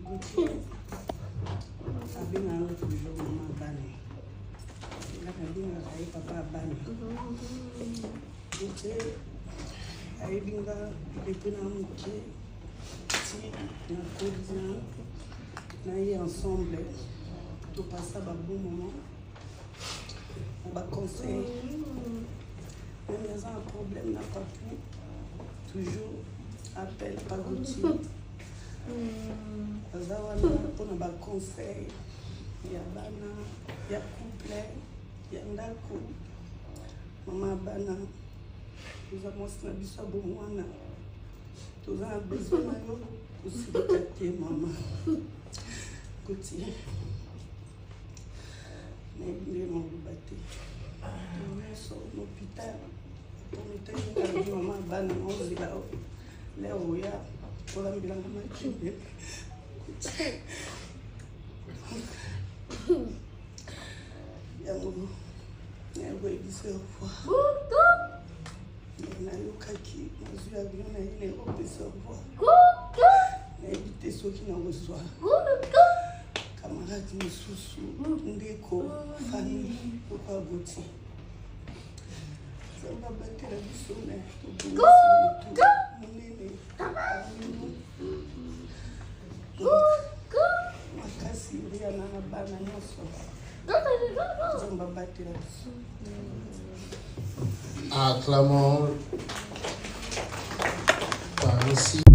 Gauthier, abinga toujours maman bani. La kabinga ay papa bani. Gauthier, ay binga epina muke. Si na quotidien, na y ensemble, tout passer un bon moment. On va conseiller. Même si un problème n'a pas pu, toujours appelle par Gauthier. Azalaki, on a un conseil. Il y a Bana, il y a couple, il y a Ndako. Maman Bana, nous avons un bon mois. Nous avons besoin de aussi de quartier, maman. Gauthier. Mais il est mon battu. Nous sommes à l'hôpital. On était à maman Bana, on est là. Là où il y a, pour la bilan de ma fille. Il y a un peu de se revoir. Na yokaki nazwi avion na ye na ekopesa revoir nayebi soki na kozwa camarade mosusu ndeko famille papa Gauthier zamba batela biso na monene makasi riana na bana nyonso zamba batela biso. Acclamons par ici.